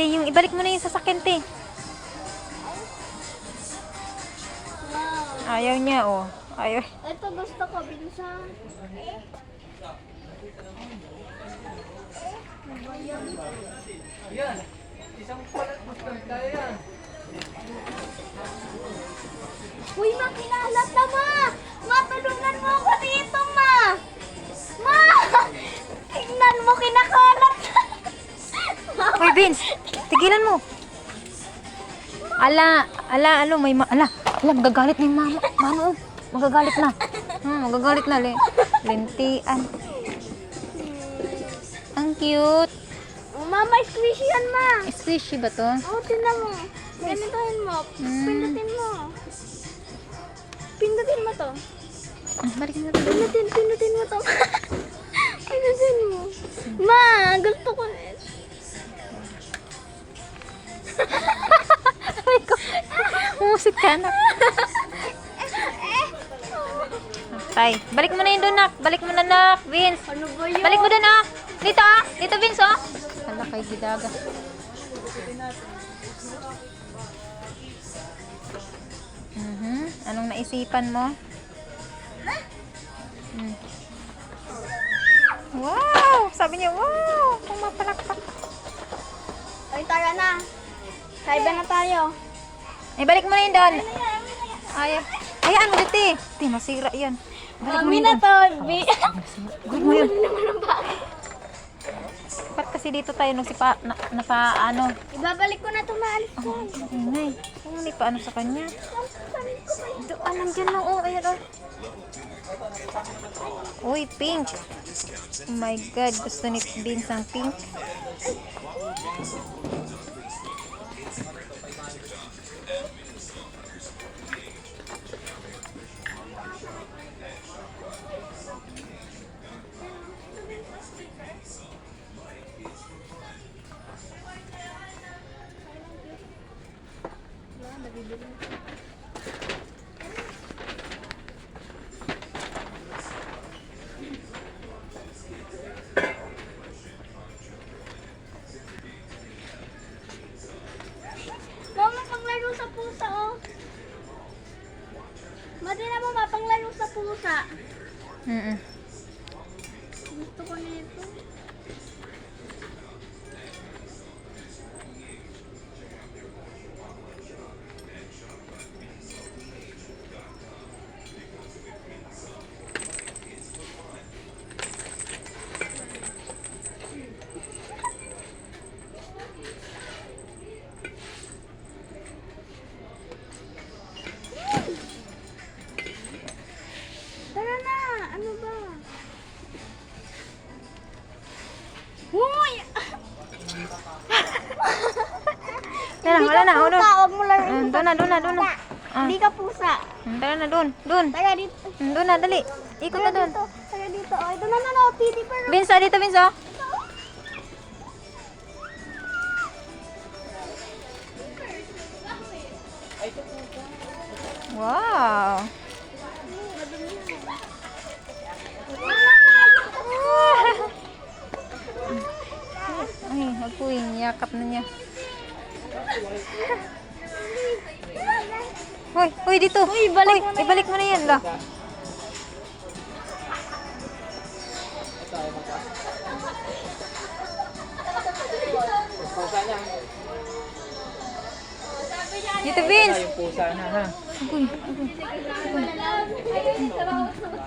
Te, yung ibalik mo na yung sasakyan, te. Wow. Ayaw niya, oh. Ayaw. Ito gusto ko, binsan. Yan. Isang palat mo kaya yan. Uy, makilala ka, ma! Matulungan mo ako dito, ma! Ma! Tingnan mo, kinakalat. Hoy, Vince, tigilan mo. Ala, magagalit na yung mama. Mano, magagalit na. Magagalit na, lintian. Ang cute. Oh, mama, squishy yan, ma! Squishy ba to? Oh, tingnan mo. Ganitohin mo. Pindutin mo. Pindutin mo to. Balik na. Pindutin mo to. Pindutin mo. Ma, gusto ko. Musik ka na. Tay, balik mo na yun doon, nak. Balik mo na, nak. Vince. Ano ba yun? Balik mo doon, ah. Dito, ah. Dito, Vince, oh. Hala, kay Gidaga. Anong naisipan mo? Wow! Sabi niya, wow! Pumapalakpak. Ay, tara na. Kaiba na tayo. Balik mo na yun doon. Ayaan mo dito, eh. Di, masira yan. Balik mo Kami yun na doon. to. Balik mo yun. Ba't kasi dito tayo nung ano? Ibabalik ko na to, maalis ko. Ingay. May paano sa kanya? Nandiyan lang. Oh, ayan, oh. Uy, pink. Oh my God. Gusto ni Vince ang pink. Mama, panglaro sa pusa, oh. Madina mo, mapanglaro sa pusa. Gusto ko nito. Tara na! Ano ba? Huy! Wala na. Pusa, huwag mo lang. Doon na. Hindi ka pusa. Tara na, doon. Tara dito. Doon na, dali. Ikot na doon. Tara dito. Ay, doon na, titi pero. Vince, dito, Vince, oh. Wow. Ay, apoy, yakap na niya. Hoy, dito. Ibalik mo na yan, la. Pusa niya. Dito, Vince. Yung pusa na, ha?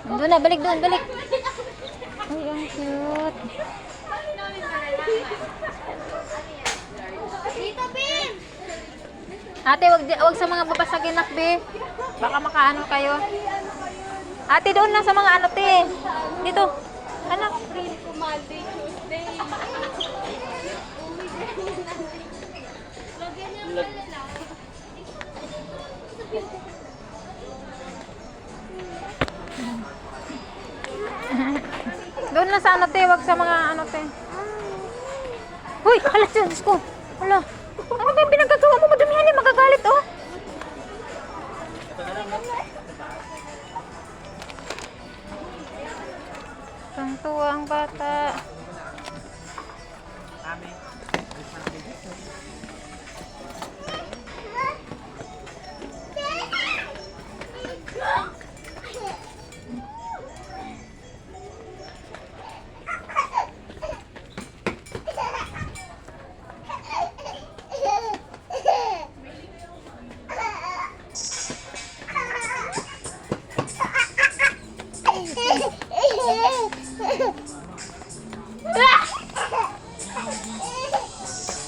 Doon na, balik. Ay, ang cute. Dito, Pin! Ate, wag sa mga babasagin, nakbe. Baka makaano kayo. Ate, doon na sa mga ano, te. Dito. Anak. Monday, Tuesday. Doon na sa ano, te. Wag sa mga ano, te. Uy, hala, Diyos ko. Hala. Ano ba yung pinagkagawa mo? Madumihan yan. Magagalit, oh. Ang tuwa ang bata.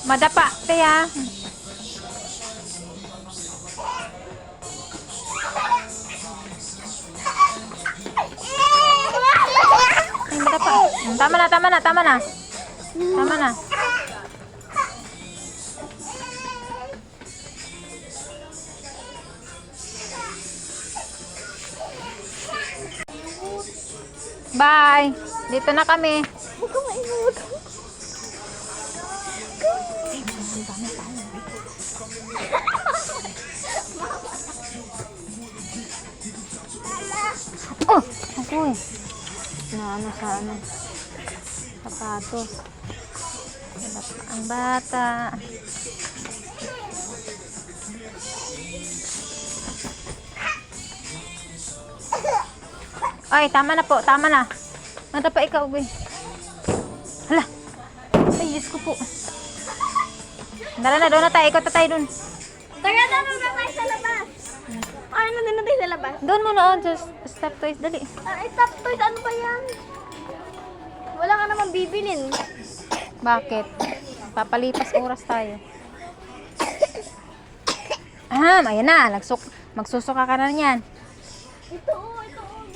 Madapa, te ah. Ay, madapa. Tama na, tama na, tama na. Tama na. Bye. Dito na kami. Huwag ka maingay. Oh, ako eh. Na ano sa ano. Sapatos. Ang bata. Ay, tama na po, tama na. Nada pa ikaw, uy. Hala. Ay, Diyos ko po. Dala na, doon na tayo. Ikot na tayo doon. Taga na tayo sa labas. Ano na din tayo sa labas? Doon muna, oh. Just stop toys. Dali. Stop toys, ano ba yan? Wala ka naman bibilin. Bakit? Papalipas oras tayo. Ayan na. Magsusuka ka na niyan. Ito oh, ito oh.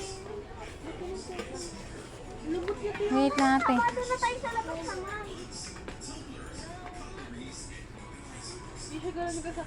Lubot niya tayo. Wait natin. Ano na tayo sa labas naman? Hindi siya gano'n sa